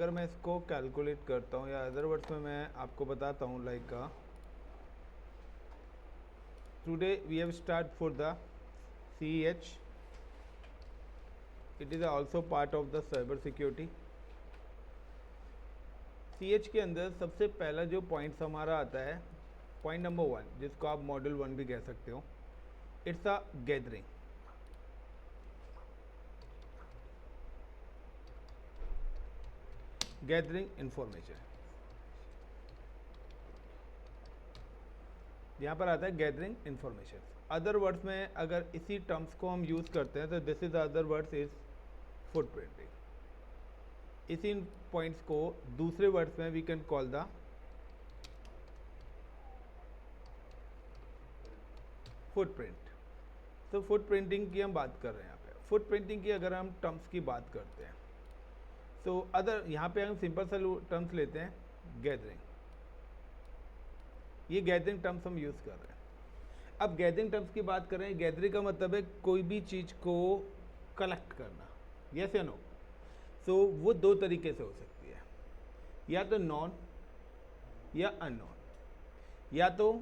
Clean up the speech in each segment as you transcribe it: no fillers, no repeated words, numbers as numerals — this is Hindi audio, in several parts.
अगर मैं इसको कैलकुलेट करता हूँ या अदर वर्ड्स में मैं आपको बताता हूँ like today we have start for the CEH, it is also part of the cyber security. CH के अंदर सबसे पहला जो पॉइंट्स हमारा आता है, पॉइंट नंबर 1 जिसको आप मॉड्यूल 1 भी कह सकते हो, it's a gathering. Gathering information, यहाँ पर आता है गैदरिंग इंफॉर्मेशन। अदर वर्ड्स में अगर इसी टर्म्स को हम यूज़ करते हैं तो this is other words is footprinting. इसी पॉइंट्स को दूसरे वर्ड्स में we can call the footprint. तो फुटप्रिंटिंग की हम बात कर रहे हैं यहाँ पे। फुटप्रिंटिंग की अगर हम टर्म्स की बात करते हैं तो अदर यहाँ पे हम सिंपल सा टर्म्स लेते हैं, गैदरिंग। ये गैदरिंग टर्म्स हम यूज़ कर रहे हैं। अब गैदरिंग टर्म्स की बात कर रहे हैं, गैदरिंग का मतलब है कोई भी चीज़ को कलेक्ट करना, यस या नो। सो वो दो तरीके से हो सकती है, या तो नॉन या अननोन। या तो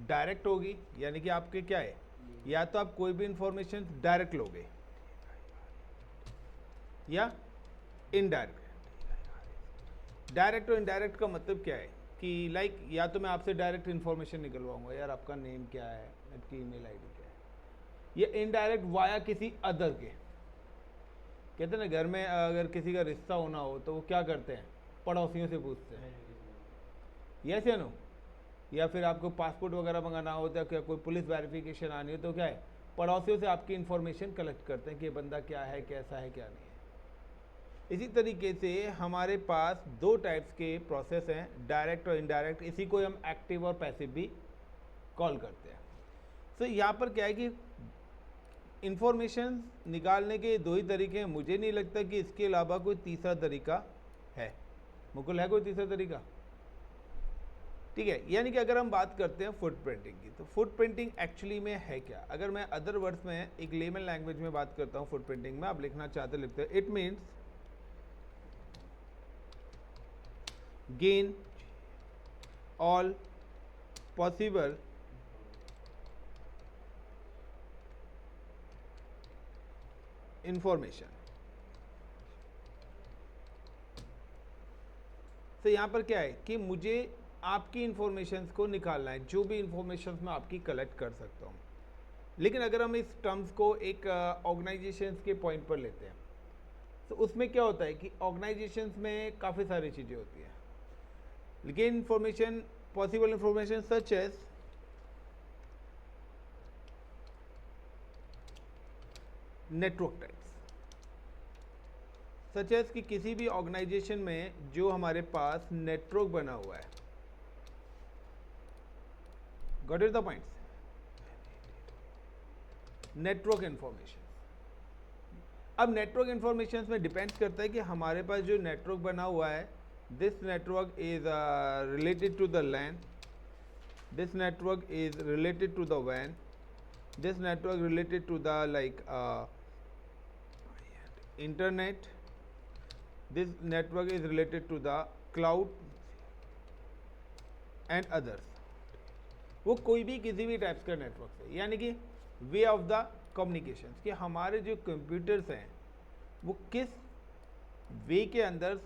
डायरेक्ट होगी, यानी कि आपके क्या है, या तो आप कोई भी इंफॉर्मेशन डायरेक्ट लोगे, या इनडायरेक्ट। डायरेक्ट और इनडायरेक्ट का मतलब क्या है कि लाइक या तो मैं आपसे डायरेक्ट इन्फॉर्मेशन निकलवाऊंगा, यार आपका नेम क्या है, आपकी ईमेल आईडी क्या है, या इनडायरेक्ट वाया किसी अदर के। कहते हैं ना घर में अगर किसी का रिश्ता होना हो तो वो क्या करते हैं, पड़ोसियों से पूछते हैं, यस या नो। या फिर आपको पासपोर्ट वगैरह मंगाना हो तो क्या कोई पुलिस वेरिफिकेशन आनी हो तो क्या है, पड़ोसियों से आपकी इन्फॉर्मेशन कलेक्ट करते हैं कि बंदा क्या है, कैसा है, क्या नहीं है। इसी तरीके से हमारे पास दो टाइप्स के प्रोसेस हैं, डायरेक्ट और इनडायरेक्ट। इसी को हम एक्टिव और पैसिव भी कॉल करते हैं। तो यहाँ पर क्या है कि इंफॉर्मेशन निकालने के दो ही तरीके हैं। मुझे नहीं लगता कि इसके अलावा कोई तीसरा तरीका है। मुकुल, है कोई तीसरा तरीका? ठीक है, यानी कि अगर हम बात करते हैं फुटप्रिंटिंग की, तो फुटप्रिंटिंग एक्चुअली में है क्या? अगर मैं अदर वर्ड्स में एक लेमन लैंग्वेज में बात करता हूँ फुटप्रिंटिंग में, आप लिखना चाहते लिखते हैं, it means gain all possible information। तो यहाँ पर क्या है कि मुझे आपकी इंफॉर्मेशन को निकालना है, जो भी इंफॉर्मेशन मैं आपकी कलेक्ट कर सकता हूँ। लेकिन अगर हम इस टर्म्स को एक ऑर्गेनाइजेशंस के पॉइंट पर लेते हैं तो उसमें क्या होता है कि ऑर्गेनाइजेशंस में काफ़ी सारी चीज़ें होती हैं, लेकिन information, possible information such as network types, such as कि किसी भी ऑर्गेनाइजेशन में जो हमारे पास नेटवर्क बना हुआ है, got it the points, network information. अब नेटवर्क इंफॉर्मेशन में डिपेंड्स करता है कि हमारे पास जो नेटवर्क बना हुआ है, this network is related to the LAN, this network is related to the वैन, this network related to the like internet, this network is related to the cloud and others। वो कोई भी किसी भी टाइप्स का नेटवर्क है, यानी कि वे ऑफ द कम्युनिकेशन, कि हमारे जो कंप्यूटर्स हैं वो किस वे के अंदर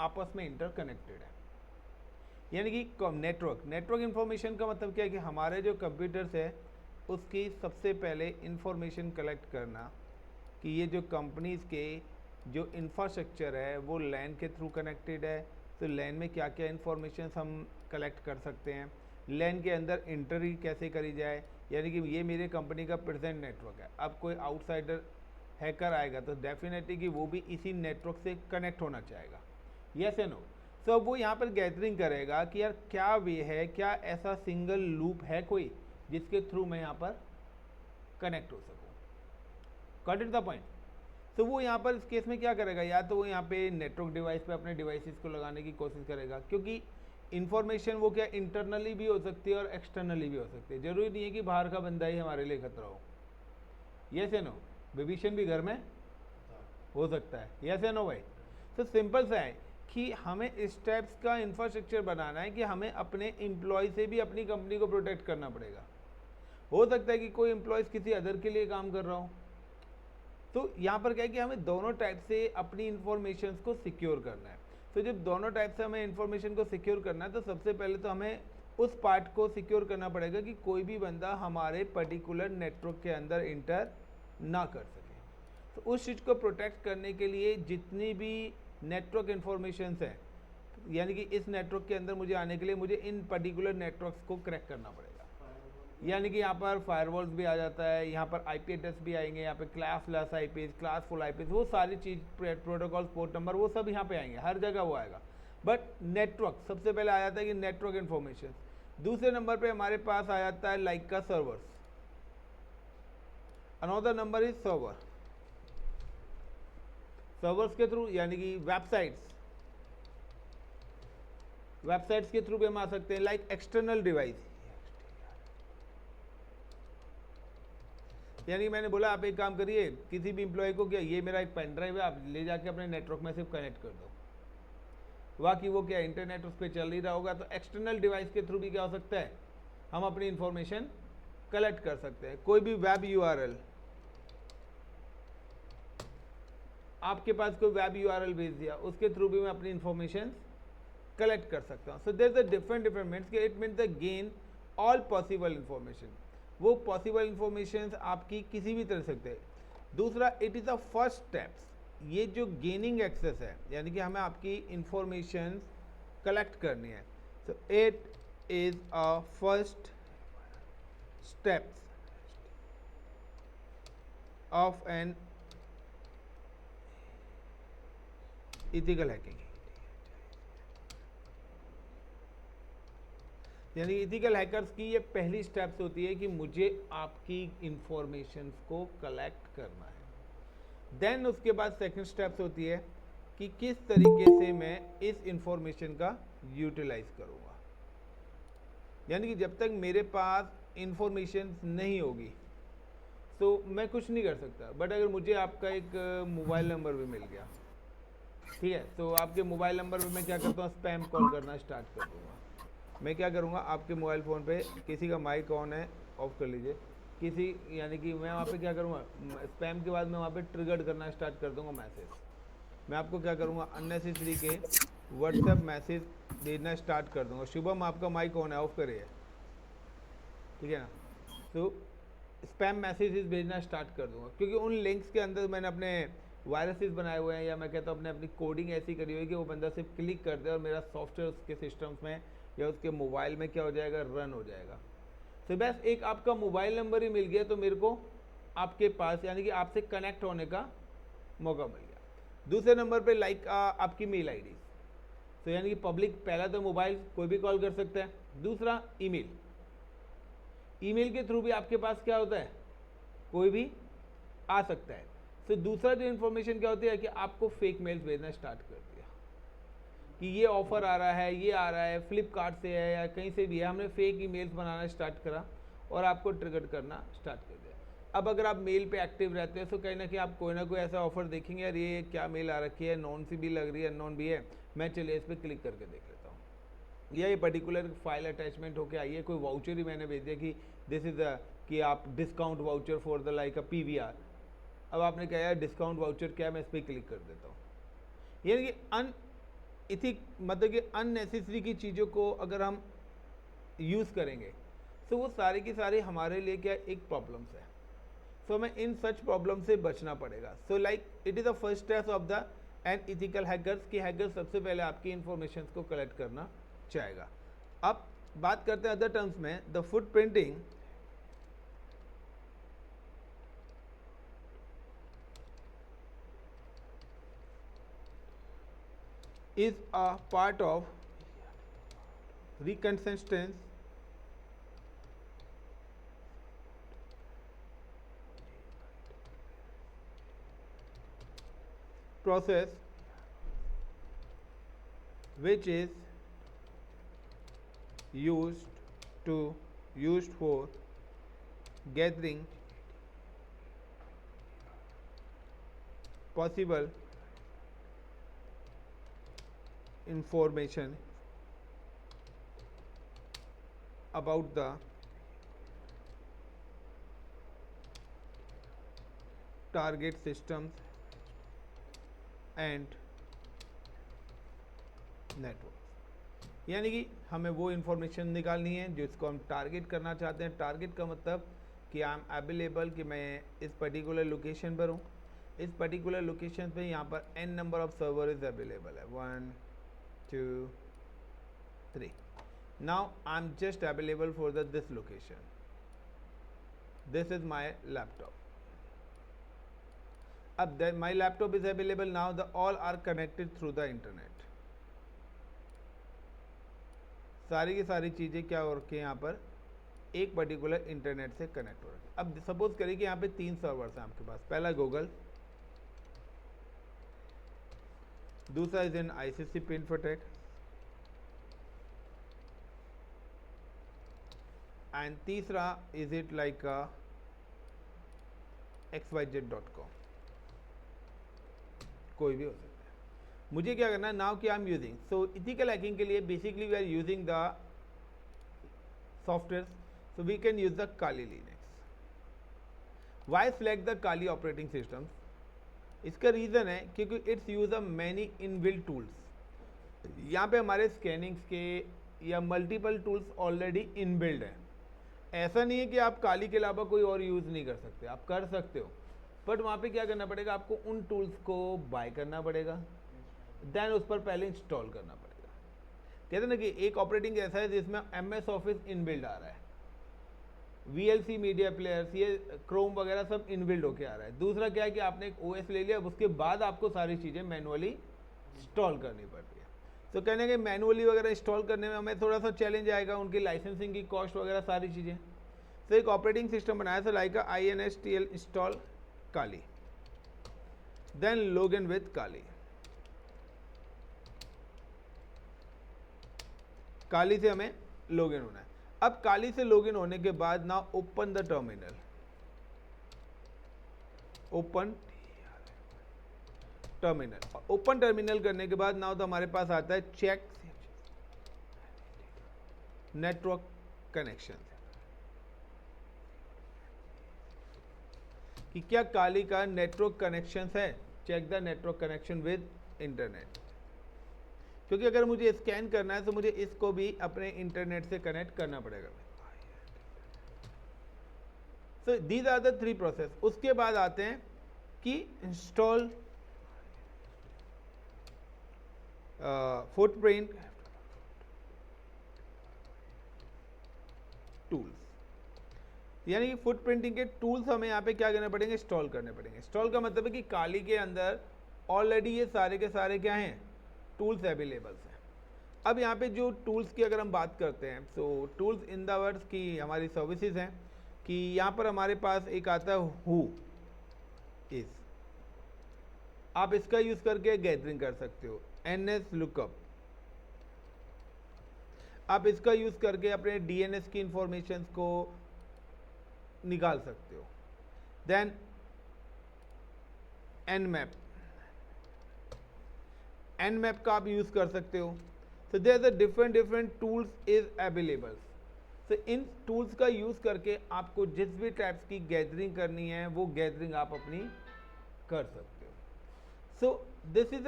आपस में इंटरकनेक्टेड है। यानी कि नेटवर्क इंफॉर्मेशन का मतलब क्या है कि हमारे जो कंप्यूटर्स है उसकी सबसे पहले इंफॉर्मेशन कलेक्ट करना कि ये जो कंपनीज़ के जो इंफ्रास्ट्रक्चर है वो लैन के थ्रू कनेक्टेड है, तो लैन में क्या क्या इंफॉर्मेशन हम कलेक्ट कर सकते हैं, लैन के अंदर एंट्री कैसे करी जाए। यानी कि ये मेरे कंपनी का प्रेजेंट नेटवर्क है, अब कोई आउटसाइडर हैकर आएगा तो डेफिनेटली कि वो भी इसी नेटवर्क से कनेक्ट होना चाहेगा, यस या नो। सो वो यहाँ पर गैदरिंग करेगा कि यार क्या वे है, क्या ऐसा सिंगल लूप है कोई जिसके थ्रू मैं यहाँ पर कनेक्ट हो सकूँ, गॉट इट द पॉइंट। तो वो यहाँ पर इस केस में क्या करेगा, या तो वो यहाँ पे नेटवर्क डिवाइस पे अपने डिवाइसेस को लगाने की कोशिश करेगा, क्योंकि इन्फॉर्मेशन वो क्या इंटरनली भी हो सकती है और एक्सटर्नली भी हो सकती है। जरूरी नहीं है कि बाहर का बंदा ही हमारे लिए खतरा हो, यस या नो। विभीषण भी घर में हो सकता है, यस या नो भाई। तो सिंपल सा है कि हमें इस टाइप्स का इंफ्रास्ट्रक्चर बनाना है कि हमें अपने एम्प्लॉय से भी अपनी कंपनी को प्रोटेक्ट करना पड़ेगा। हो सकता है कि कोई एम्प्लॉयज़ किसी अदर के लिए काम कर रहा हो, तो यहाँ पर क्या है कि हमें दोनों टाइप से अपनी इंफॉर्मेशन को सिक्योर करना है। तो जब दोनों टाइप से हमें इंफॉर्मेशन को सिक्योर करना है तो सबसे पहले तो हमें उस पार्ट को सिक्योर करना पड़ेगा कि कोई भी बंदा हमारे पर्टिकुलर नेटवर्क के अंदर इंटर ना कर सके। तो उस चीज़ को प्रोटेक्ट करने के लिए जितनी भी नेटवर्क इन्फॉर्मेशन है, यानी कि इस नेटवर्क के अंदर मुझे आने के लिए मुझे इन पर्टिकुलर नेटवर्क्स को क्रैक करना पड़ेगा। यानी कि यहाँ पर फायरवॉल्स भी आ जाता है, यहाँ पर आईपी एड्रेस भी आएंगे, यहाँ पे class IP, class full IP, वो सारी चीज़, प्रोटोकॉल, पोर्ट नंबर, वो सब यहाँ पे आएंगे, हर जगह वो आएगा। बट नेटवर्क सबसे पहले आ जाता है कि नेटवर्क इन्फॉर्मेशन। दूसरे नंबर पे हमारे पास आ जाता है लाइक का servers. Another number is server. Servers के थ्रू यानी कि वेबसाइट्स के थ्रू भी हम आ सकते हैं, लाइक एक्सटर्नल डिवाइस। यानी मैंने बोला आप एक काम करिए, किसी भी एम्प्लॉय को, क्या ये मेरा एक पेन ड्राइव है, आप ले जाके अपने नेटवर्क में सिर्फ कनेक्ट कर दो। बाकी वो क्या इंटरनेट उस पर चल ही रहा होगा। तो एक्सटर्नल डिवाइस के थ्रू भी क्या हो सकता है, हम अपनी इंफॉर्मेशन कलेक्ट कर सकते हैं। कोई भी वेब यूआरएल, आपके पास कोई वेब यूआरएल भेज दिया, उसके थ्रू भी मैं अपनी इंफॉर्मेशन कलेक्ट कर सकता हूँ। So there is a different means कि it means the gain all possible information. वो पॉसिबल इंफॉर्मेशन आपकी किसी भी तरह सकते हैं। दूसरा, it is the first steps. ये जो गेनिंग एक्सेस है, यानी कि हमें आपकी इंफॉर्मेशन कलेक्ट करनी है, so it is a first steps of an ethical hacking. यानी इथिकल हैकर्स की ये पहली स्टेप्स होती है कि मुझे आपकी इंफॉर्मेशन को कलेक्ट करना है। देन उसके बाद सेकंड स्टेप्स होती है कि किस तरीके से मैं इस इंफॉर्मेशन का यूटिलाइज करूँगा। यानी कि जब तक मेरे पास इंफॉर्मेशन नहीं होगी तो मैं कुछ नहीं कर सकता। बट अगर मुझे आपका एक मोबाइल नंबर भी मिल गया, ठीक है, तो आपके मोबाइल नंबर पे मैं क्या करता हूँ, स्पैम कॉल करना स्टार्ट कर दूँगा। मैं क्या करूँगा, आपके मोबाइल फ़ोन पे किसी का माइक ऑन है, ऑफ कर लीजिए, किसी, यानी कि मैं वहाँ पे क्या करूँगा, स्पैम के बाद मैं वहाँ पे ट्रिगर्ड करना स्टार्ट कर दूँगा मैसेज। मैं आपको क्या करूँगा, अननेसेसरी के व्हाट्सएप मैसेज भेजना स्टार्ट कर दूँगा। शुभम आपका माइक ऑन है, ऑफ करिए, ठीक है ना। तो स्पैम मैसेजेस भेजना स्टार्ट कर दूँगा, क्योंकि उन लिंक्स के अंदर मैंने अपने वायरसेस बनाए हुए हैं, या मैं कहता हूँ अपनी कोडिंग ऐसी करी हुई है कि वो बंदा सिर्फ क्लिक कर दे और मेरा सॉफ्टवेयर उसके सिस्टम्स में या उसके मोबाइल में क्या हो जाएगा, रन हो जाएगा। तो बस एक आपका मोबाइल नंबर ही मिल गया तो मेरे को आपके पास, यानी कि आपसे कनेक्ट होने का मौका मिल गया। दूसरे नंबर पे लाइक आपकी मेल आईडी। तो यानी कि पब्लिक, पहला तो मोबाइल कोई भी कॉल कर सकता है, दूसरा ईमेल। ईमेल के थ्रू भी आपके पास क्या होता है, कोई भी आ सकता है। तो दूसरा जो इन्फॉर्मेशन क्या होती है कि आपको फेक मेल्स भेजना स्टार्ट कर दिया कि ये ऑफर आ रहा है, ये आ रहा है, फ्लिपकार्ट से है या कहीं से भी है। हमने फेक ईमेल्स बनाना स्टार्ट करा और आपको ट्रिगर करना स्टार्ट कर दिया। अब अगर आप मेल पे एक्टिव रहते हैं तो कहीं ना कहीं आप कोई ना कोई ऐसा ऑफर देखेंगे, यार ये क्या मेल आ रखी है, नॉन सी भी लग रही है, अननोन भी है, मैं चलिए इस पर क्लिक करके देख लेता हूँ। या ये पर्टिकुलर फाइल अटैचमेंट होके आई है, कोई वाउचर ही मैंने भेज दिया कि दिस इज़ कि आप discount voucher for the like a PVR। अब आपने कहा यार डिस्काउंट वाउचर क्या है, मैं इस पर क्लिक कर देता हूँ। यानी कि मतलब कि अननेसेसरी की चीज़ों को अगर हम यूज़ करेंगे तो वो सारे की सारी हमारे लिए क्या एक प्रॉब्लम्स है। सो हमें इन सच प्रॉब्लम से बचना पड़ेगा। So like it is the first step of the an ethical hackers की हैकर्स सबसे पहले आपकी इंफॉर्मेशन को कलेक्ट करना चाहेगा। अब बात करते हैं अदर टर्म्स में, the footprinting is a part of reconsistency process which is used for gathering possible information about the target systems and networks। यानी कि हमें वो इंफॉर्मेशन निकालनी है जिसको हम टारगेट करना चाहते हैं। टारगेट का मतलब कि आई एम अवेलेबल, कि मैं इस पर्टिकुलर लोकेशन पर हूँ, इस पर्टिकुलर लोकेशन पे यहाँ पर n number of server is available है, 1 2 3। Now I am just available for this location, this is my laptop. अब my laptop is available now, the all are connected through the internet. सारी की सारी चीज़ें क्या हो रखी है यहाँ पर, एक पर्टिकुलर इंटरनेट से कनेक्ट हो रही है। अब सपोज करिए कि यहाँ पे 3 सर्वर्स हैं आपके पास। पहला गूगल, दूसरा इज इन आईसीसी पिनफोटेक, एंड तीसरा इज इट लाइक xyz.com, कोई भी हो सकता है। मुझे क्या करना है, नाउ कि I am using, so ethical hacking के लिए basically we are using the software, so we can use the Kali Linux. Why select the Kali operating system? इसका रीज़न है क्योंकि it's use a many inbuilt tools. यहाँ पे हमारे स्कैनिंग्स के या मल्टीपल टूल्स ऑलरेडी इनबिल्ड हैं। ऐसा नहीं है कि आप काली के अलावा कोई और यूज़ नहीं कर सकते, आप कर सकते हो, बट वहाँ पे क्या करना पड़ेगा, आपको उन टूल्स को बाय करना पड़ेगा, देन उस पर पहले इंस्टॉल करना पड़ेगा। कहते हैं ना कि एक ऑपरेटिंग ऐसा है जिसमें MS ऑफिस इनबिल्ड आ रहा है, VLC मीडिया प्लेयर्स, ये क्रोम वगैरह सब इनबिल्ड होके आ रहा है। दूसरा क्या है कि आपने एक OS ले लिया, उसके बाद आपको सारी चीज़ें मैनुअली इंस्टॉल करनी पड़ती है। तो कहने के मैनुअली वगैरह इंस्टॉल करने में हमें थोड़ा सा चैलेंज आएगा, उनकी लाइसेंसिंग की कॉस्ट वगैरह सारी चीज़ें। तो एक ऑपरेटिंग सिस्टम बनाया था like INSTL install Kali, then log in with Kali. Kali से हमें लॉग इन होना है। अब काली से लॉगिन होने के बाद ना open the terminal, open terminal, open terminal करने के बाद ना तो हमारे पास आता है चेक नेटवर्क कनेक्शन, कि क्या काली का नेटवर्क कनेक्शन है, check the network connection with internet. क्योंकि अगर मुझे स्कैन करना है तो मुझे इसको भी अपने इंटरनेट से कनेक्ट करना पड़ेगा। So these are the 3 process. उसके बाद आते हैं कि इंस्टॉल फुटप्रिंट टूल्स, यानी कि फुटप्रिंटिंग के टूल्स हमें यहाँ पे क्या करने पड़ेंगे, इंस्टॉल करने पड़ेंगे। इंस्टॉल का मतलब है कि काली के अंदर ऑलरेडी ये सारे के सारे क्या हैं, टूल्स अवेलेबल्स हैं। अब यहाँ पे जो टूल्स की अगर हम बात करते हैं, तो टूल्स इन द वर्ड्स की हमारी सर्विसेज हैं, कि यहाँ पर हमारे पास एक आता है हु इज, आप इसका यूज़ करके गैदरिंग कर सकते हो। NS लुकअप, आप इसका यूज़ करके अपने DNS की इंफॉर्मेशन को निकाल सकते हो। देन Nmap, Nmap का आप यूज़ कर सकते हो। तो there are different tools is available. तो इन टूल्स का यूज़ करके आपको जिस भी टाइप्स की गैदरिंग करनी है वो गैदरिंग आप अपनी कर सकते हो। सो दिस इज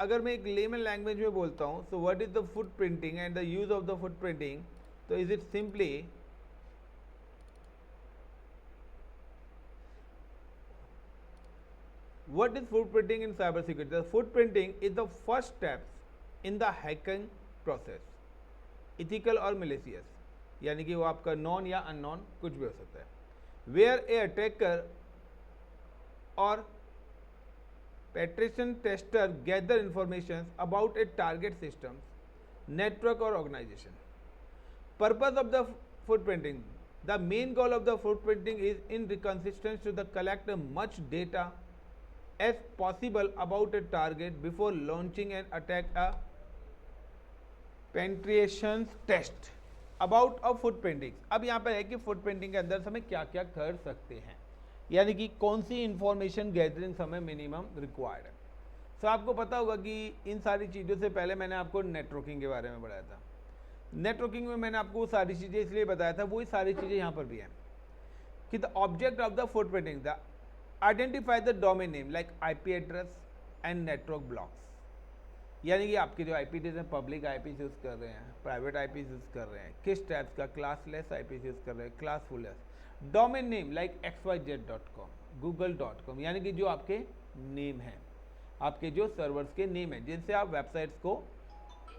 अगर मैं एक लेमन लैंग्वेज में बोलता हूँ, so what is the footprinting and the use of the footprinting, तो is it simply what is footprinting in cybersecurity? The footprinting is the first steps in the hacking process, ethical or malicious, यानी कि वो आपका नॉन या अननोन कुछ भी हो सकता है। वेयर ए अटैकर और penetration tester gather information about a target system, network और organisation. Purpose of the footprinting, the main goal of the footprinting is in reconnaissance to the collect much data as possible about a target before launching an attack, a penetration test about a footprinting। अब यहाँ पर है कि फुटप्रिंटिंग के अंदर हमें क्या क्या कर सकते हैं, यानी कि कौन सी इंफॉर्मेशन गैदरिंग हमें मिनिमम रिक्वायर्ड है। सो आपको पता होगा कि इन सारी चीज़ों से पहले मैंने आपको नेटवर्किंग के बारे में बताया था। नेटवर्किंग में मैंने आपको वो सारी चीज़ें इसलिए बताया था, वही सारी चीज़ें यहाँ पर भी हैं कि the object of the footprinting the identify the domain name like IP address and network blocks, यानी कि आपके जो आईपीज़ हैं, पब्लिक आईपी यूज़ कर रहे हैं, प्राइवेट आईपी यूज़ कर रहे हैं, किस टाइप्स का, क्लासलेस आईपी यूज़ कर रहे हैं, क्लासफुलेस, domain name like xyz.com, google.com, यानी कि जो आपके नेम हैं, आपके जो सर्वर्स के नेम हैं जिनसे आप वेबसाइट्स को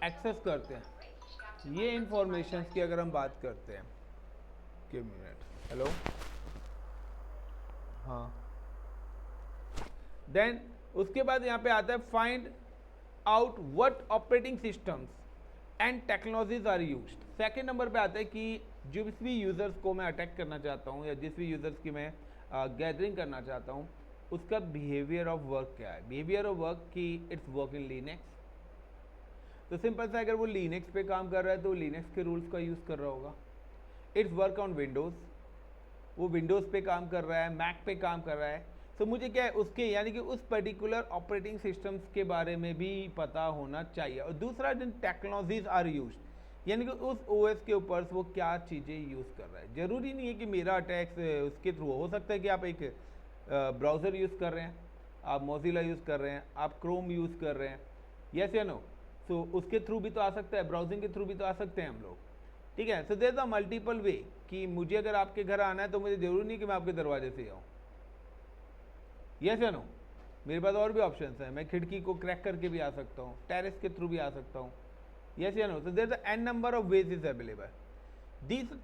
एक्सेस करते हैं। ये इंफॉर्मेशन की अगर हम बात करते हैं, कि मिनट, हेलो, हाँ, देन उसके बाद यहाँ पे आता है find out what operating systems and technologies are used. Second number पे आता है कि जिस भी यूज़र्स को मैं अटैक करना चाहता हूँ या जिस भी यूज़र्स की मैं गैदरिंग करना चाहता हूँ, उसका बिहेवियर ऑफ वर्क क्या है। बिहेवियर ऑफ वर्क की इट्स वर्क इन लिनक्स, तो सिंपल सा अगर वो लिनक्स पे काम कर रहा है तो लिनक्स के रूल्स का यूज़ कर रहा होगा। इट्स वर्क ऑन विंडोज़, वो विंडोज़ पे काम कर रहा है, मैक पे काम कर रहा है, तो मुझे क्या है उसके यानी कि उस पर्टिकुलर ऑपरेटिंग सिस्टम्स के बारे में भी पता होना चाहिए। और दूसरा जिन टेक्नोलॉजीज आर यूज, यानी कि उस ओएस के ऊपर वो क्या चीज़ें यूज़ कर रहा है। ज़रूरी नहीं है कि मेरा अटैक उसके थ्रू हो सकता है कि आप एक ब्राउज़र यूज़ कर रहे हैं, आप मोजिला यूज़ कर रहे हैं, आप क्रोम यूज़ कर रहे हैं, यस या नो, सो उसके थ्रू भी तो आ सकता है, ब्राउजिंग के थ्रू भी तो आ सकते हैं हम लोग, ठीक है। So there is a multiple way कि मुझे अगर आपके घर आना है तो मुझे ज़रूरी नहीं कि मैं आपके दरवाजे से आऊँ, यस या नो, मेरे पास और भी ऑप्शंस हैं, मैं खिड़की को क्रैक करके भी आ सकता हूँ, टेरेस के थ्रू भी आ सकता हूँ, यस या no. So there is an number of ways is available.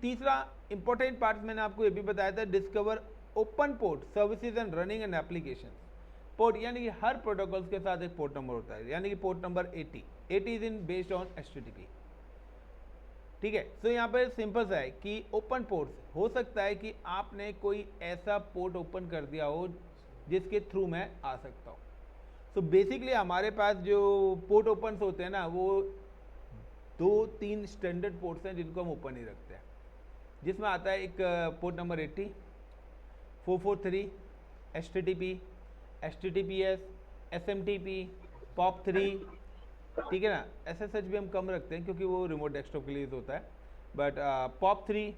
तीसरा इंपॉर्टेंट पार्ट मैंने आपको ये भी बताया था, discover open port services and running and application. Port यानी कि हर प्रोटोकॉल्स के साथ एक पोर्ट नंबर होता है, यानी कि port number 80 is in based on HTTP, ठीक है। तो यहाँ पर सिंपल सा है कि ओपन पोर्ट्स हो सकता है कि आपने कोई ऐसा पोर्ट ओपन कर दिया हो जिसके थ्रू मैं आ सकता हूँ। सो बेसिकली हमारे पास जो पोर्ट ओपन होते हैं ना, वो 2-3 स्टैंडर्ड पोर्ट्स हैं जिनको हम ओपन ही रखते हैं, जिसमें आता है एक port number 80, 443, HTTP, HTTPS, SMTP, POP3, ठीक है ना। SSH भी हम कम रखते हैं क्योंकि वो रिमोट डेस्कटॉप के लिए होता है, बट POP3,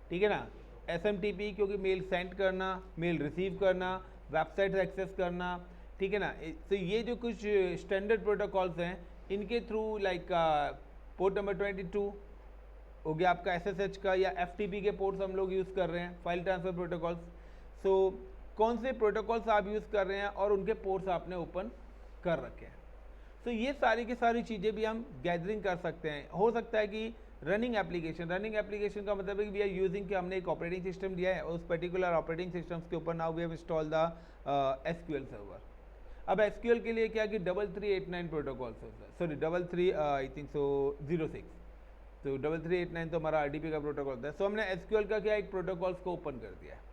ठीक है ना, SMTP क्योंकि मेल सेंड करना, मेल रिसीव करना, वेबसाइट एक्सेस करना, ठीक है ना। तो ये जो कुछ स्टैंडर्ड प्रोटोकॉल्स हैं इनके थ्रू लाइक पोर्ट नंबर 22 हो गया आपका SSH का, या FTP के पोर्ट्स हम लोग यूज़ कर रहे हैं, फाइल ट्रांसफ़र प्रोटोकॉल्स। सो कौन से प्रोटोकॉल्स आप यूज़ कर रहे हैं और उनके पोर्ट्स आपने ओपन कर रखे हैं। तो ये सारी की सारी चीज़ें भी हम गैदरिंग कर सकते हैं। हो सकता है कि रनिंग एप्लीकेशन का मतलब है कि वी आर यूजिंग कि हमने एक ऑपरेटिंग सिस्टम दिया है, उस पर्टिकुलर ऑपरेटिंग सिस्टम्स के ऊपर now we have install the SQL server. अब SQL के लिए क्या कि 3389 प्रोटोकॉल्स होता है, सॉरी 33 आई थिंक सो 06, तो 3389 तो हमारा RDP का प्रोटोकॉल होता है। सो हमने SQL का क्या एक प्रोटोकॉल्स को ओपन कर दिया है।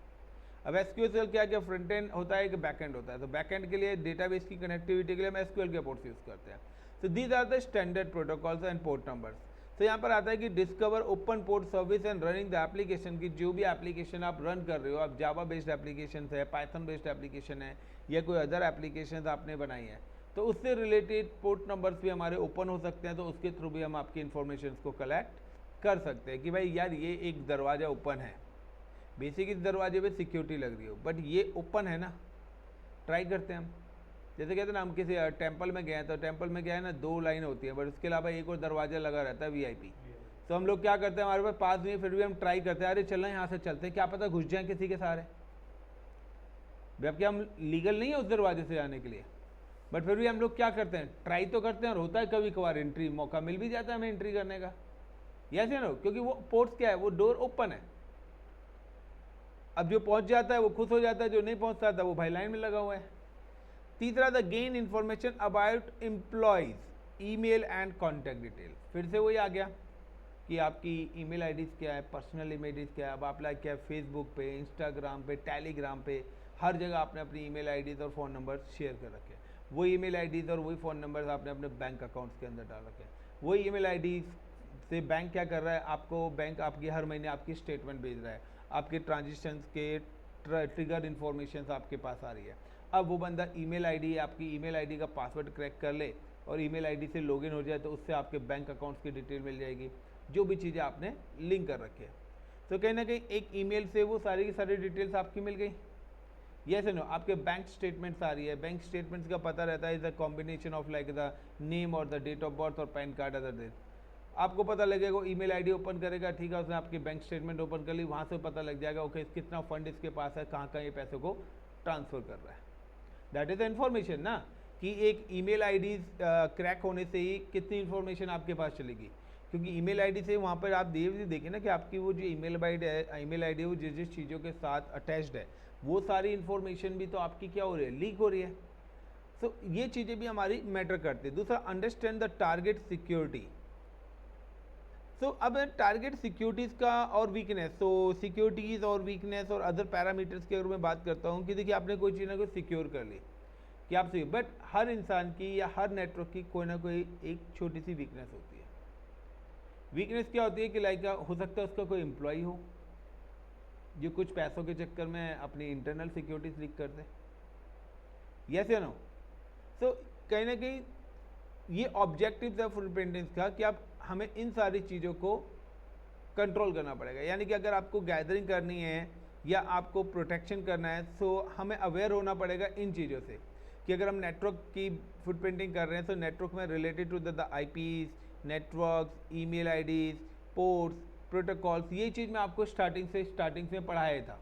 अब SQL क्या क्या फ्रंट एंड होता है कि बैक एंड होता है, तो बैक एंड के लिए डेटाबेस की कनेक्टिविटी के लिए हम SQL के पोर्ट्स यूज़ करते हैं। So these are the standard protocols and port numbers. तो यहाँ पर आता है कि discover open port service and running the application, की जो भी एप्लीकेशन आप रन कर रहे हो, आप जावा बेस्ड एप्लीकेशन है, पाइथन बेस्ड एप्लीकेशन है, या कोई अदर एप्लीकेशन आपने बनाई है, तो उससे रिलेटेड पोर्ट नंबर्स भी हमारे ओपन हो सकते हैं। तो उसके थ्रू भी हम आपकी इन्फॉर्मेशन को कलेक्ट कर सकते हैं कि भाई यार ये एक दरवाज़ा ओपन है, बेसिक इस दरवाजे पे सिक्योरिटी लग रही हो बट ये ओपन है ना, ट्राई करते हैं हम। जैसे कहते हैं ना, हम किसी टेंपल में गए हैं, तो टेंपल में क्या है ना, 2 लाइन होती है, बट उसके अलावा एक और दरवाजा लगा रहता है VIP। तो हम लोग क्या करते हैं, हमारे पास नहीं है फिर भी हम ट्राई करते हैं, अरे चलना यहाँ से चलते हैं, क्या पता घुस जाए किसी के सारे। अब क्या हम लीगल नहीं है उस दरवाजे से जाने के लिए, बट फिर भी हम लोग क्या करते हैं, ट्राई तो करते हैं। और होता है कभी कभार एंट्री मौका मिल भी जाता है हमें एंट्री करने का, यस या नो, क्योंकि वो पोर्ट्स क्या है, वो डोर ओपन है। अब जो पहुंच जाता है वो खुश हो जाता है, जो नहीं पहुंचता था वो भाई लाइन में लगा हुआ है। तीसरा, the gain information about employees, email and contact detail. फिर से वही आ गया कि आपकी ईमेल आईडीज़ क्या है, पर्सनल ईमेल क्या है। अब आप लाइक क्या है, फेसबुक पे, इंस्टाग्राम पे, टेलीग्राम पे, हर जगह आपने अपनी ईमेल आईडीज़ और फ़ोन नंबर शेयर कर रखे हैं। वही ईमेल आईडीज़ और वही फ़ोन नंबर्स आपने अपने बैंक अकाउंट्स के अंदर डाल रखे हैं। वही ईमेल आईडीज़ से बैंक क्या कर रहा है, आपको बैंक आपकी हर महीने आपकी स्टेटमेंट भेज रहा है, आपके ट्रांजेक्शन्स के ट्रिगर इन्फॉर्मेशन आपके पास आ रही है। अब वो बंदा ईमेल आईडी, आपकी ईमेल आईडी का पासवर्ड क्रैक कर ले और ईमेल आईडी से लॉगिन हो जाए तो उससे आपके बैंक अकाउंट्स की डिटेल मिल जाएगी, जो भी चीज़ें आपने लिंक कर रखी है। तो कहीं ना कहीं एक ईमेल से वो सारी की सारी डिटेल्स आपकी मिल गई। यस नो, आपके बैंक स्टेटमेंट्स आ रही है, बैंक स्टेटमेंट्स का पता रहता है is the combination of like the name और द डेट ऑफ बर्थ और पैन कार्ड अदर डेट। आपको पता लगेगा, ईमेल आईडी ओपन करेगा, ठीक है, उसने आपकी बैंक स्टेटमेंट ओपन कर ली, वहाँ से पता लग जाएगा ओके कितना फंड इसके पास है, कहाँ कहाँ ये पैसों को ट्रांसफर कर रहा है। दैट इज द इन्फॉर्मेशन ना, कि एक ईमेल आईडी क्रैक होने से ही कितनी इन्फॉर्मेशन आपके पास चलेगी, क्योंकि ईमेल आईडी से वहाँ पर आप देखिए ना कि आपकी वो जो ईमेल आईडी है वो जिस जिस चीज़ों के साथ अटैच्ड है वो सारी इन्फॉर्मेशन भी तो आपकी क्या हो रही है, लीक हो रही है। सो ये चीज़ें भी हमारी मैटर करती है। दूसरा, अंडरस्टैंड द टारगेट सिक्योरिटी। सो अब टारगेट सिक्योरिटीज़ का और वीकनेस, तो सिक्योरिटीज़ और वीकनेस और अदर पैरामीटर्स की अगर मैं बात करता हूँ कि देखिए आपने कोई चीज़ ना कोई सिक्योर कर ली कि आप सिक्योर, बट हर इंसान की या हर नेटवर्क की कोई ना कोई एक छोटी सी वीकनेस होती है। वीकनेस क्या होती है कि लाइक हो सकता है उसका कोई एम्प्लॉय हो जो कुछ पैसों के चक्कर में अपनी इंटरनल सिक्योरिटीज लीक कर दे। यस या नो? सो कहीं ना कहीं ये ऑब्जेक्टिव है फुटप्रिंटिंग का कि आप हमें इन सारी चीज़ों को कंट्रोल करना पड़ेगा। यानी कि अगर आपको गैदरिंग करनी है या आपको प्रोटेक्शन करना है तो हमें अवेयर होना पड़ेगा इन चीज़ों से कि अगर हम नेटवर्क की फुटप्रिंटिंग कर रहे हैं तो नेटवर्क में related to the IPs, networks, email IDs, ports, protocols, ये चीज़ मैं आपको स्टार्टिंग में पढ़ाया था,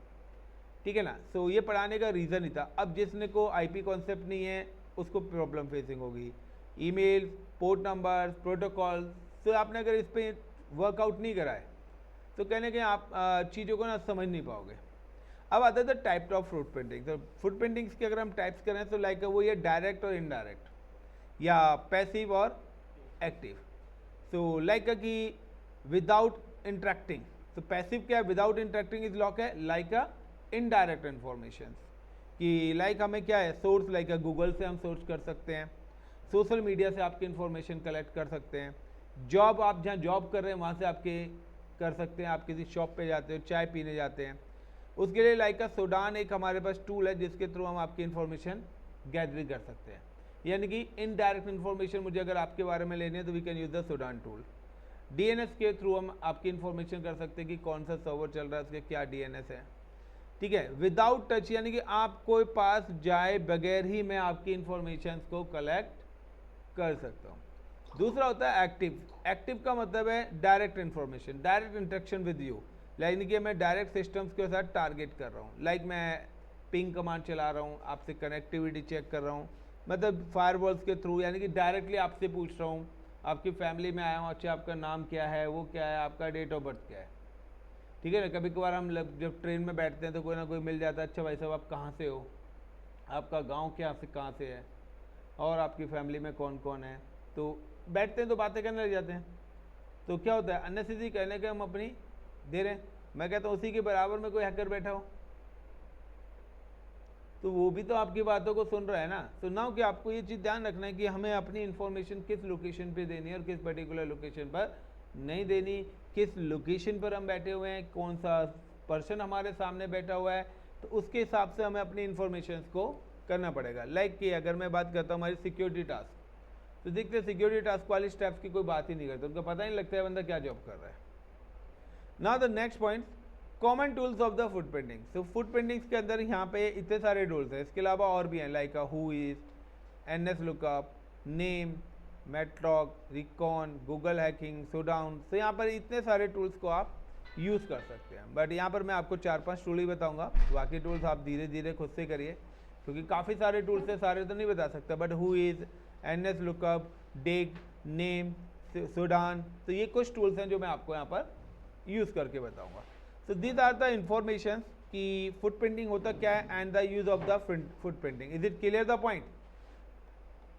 ठीक है ना। सो ये पढ़ाने का रीज़न ही था। अब जिसने को आईपी कॉन्सेप्ट नहीं है उसको प्रॉब्लम फेसिंग होगी, ईमेल, पोर्ट नंबर्स, प्रोटोकॉल। तो आपने अगर इस पर वर्कआउट नहीं करा है तो कहने के आप चीज़ों को ना समझ नहीं पाओगे। अब आता है द टाइप ऑफ फुटप्रिंटिंग। तो फुटप्रिंटिंग्स के अगर हम टाइप्स करें तो लाइक वो ये डायरेक्ट और इनडायरेक्ट या पैसिव और एक्टिव। सो लाइक कि विदाउट इंटरेक्टिंग। तो पैसिव क्या है, विदाउट इंटरेक्टिंग इज लॉक है, लाइक अ इनडायरेक्ट इन्फॉर्मेशन कि लाइक हमें क्या है, सोर्स लाइक गूगल से हम सोर्स कर सकते हैं, सोशल मीडिया से आपकी इन्फॉर्मेशन कलेक्ट कर सकते हैं, जॉब आप जहाँ जॉब कर रहे हैं वहाँ से आपके कर सकते हैं, आप किसी शॉप पे जाते हो, चाय पीने जाते हैं, उसके लिए लाइक का सोडान एक हमारे पास टूल है जिसके थ्रू हम आपकी इन्फॉर्मेशन गैदरिंग कर सकते हैं। यानी कि इनडायरेक्ट इन्फॉर्मेशन मुझे अगर आपके बारे में लेनी है तो we can use the Shodan tool. DNS के थ्रू हम आपकी इन्फॉर्मेशन कर सकते हैं कि कौन सा सर्वर चल रहा है, उसके क्या डीएनएस है, ठीक है। विदाउट टच यानी कि आपको पास जाए बगैर ही मैं आपकी इन्फॉर्मेशन को कलेक्ट कर सकता हूँ। दूसरा होता है एक्टिव। एक्टिव का मतलब है direct information, direct interaction with you, यानी कि मैं डायरेक्ट सिस्टम्स के साथ टारगेट कर रहा हूँ। लाइक मैं पिंग कमांड चला रहा हूँ, आपसे कनेक्टिविटी चेक कर रहा हूँ, मतलब फायरवॉल्स के थ्रू, यानी कि डायरेक्टली आपसे पूछ रहा हूँ, आपकी फैमिली में आया हूँ, अच्छा आपका नाम क्या है, वो क्या है, आपका डेट ऑफ बर्थ क्या है, ठीक है ना। कभी कभार हम जब ट्रेन में बैठते हैं तो कोई ना कोई मिल जाता है, अच्छा भाई साहब आप कहाँ से हो, आपका गाँव क्या से कहाँ से है, और आपकी फैमिली में कौन कौन है। तो बैठते हैं तो बातें करने लग जाते हैं, तो क्या होता है अननेसेसरी कहने के हम अपनी दे रहे हैं। मैं कहता हूँ उसी के बराबर में कोई हैकर बैठा हो तो वो भी तो आपकी बातों को सुन रहा है ना। तो ना कि आपको ये चीज़ ध्यान रखना है कि हमें अपनी इन्फॉर्मेशन किस लोकेशन पे देनी है और किस पर्टिकुलर लोकेशन पर नहीं देनी, किस लोकेशन पर हम बैठे हुए हैं, कौन सा पर्सन हमारे सामने बैठा हुआ है, तो उसके हिसाब से हमें अपनी इन्फॉर्मेशन को करना पड़ेगा। लाइक कि अगर मैं बात करता हूँ हमारी सिक्योरिटी टास्क, तो देखते हैं सिक्योरिटी टास्क वाली स्टेप्स की कोई बात ही नहीं करते, उनको पता नहीं लगता है बंदा क्या जॉब कर रहा है। Now the next point, common tools of the footprinting. तो फुटप्रिंटिंग्स के अंदर यहाँ पे इतने सारे टूल्स हैं, इसके अलावा और भी हैं like who is, NS lookup, name, मेटलॉग, रिकॉन, गूगल हैकिंग, सोडाउन। तो यहाँ पर इतने सारे टूल्स को आप यूज़ कर सकते हैं, बट यहाँ पर मैं आपको 4-5 टूल ही बताऊँगा, बाकी टूल्स आप धीरे धीरे खुद से करिए क्योंकि काफ़ी सारे टूल्स हैं, सारे तो नहीं बता सकता। But who is, NS lookup, dig, name, सोडान, तो ये कुछ टूल्स हैं जो मैं आपको यहाँ पर यूज़ करके बताऊँगा। So these are the information कि फुटप्रिंटिंग होता क्या है and the use of the footprinting. Is it clear the point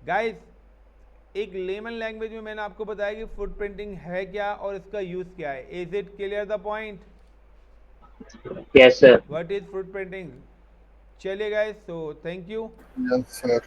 guys? एक लेमन लैंग्वेज में मैंने आपको बताया कि फुटप्रिंटिंग है क्या और इसका यूज क्या है। Is it clear the point? Yes, sir. What is footprinting? चलिए guys, so thank you. Yes, sir.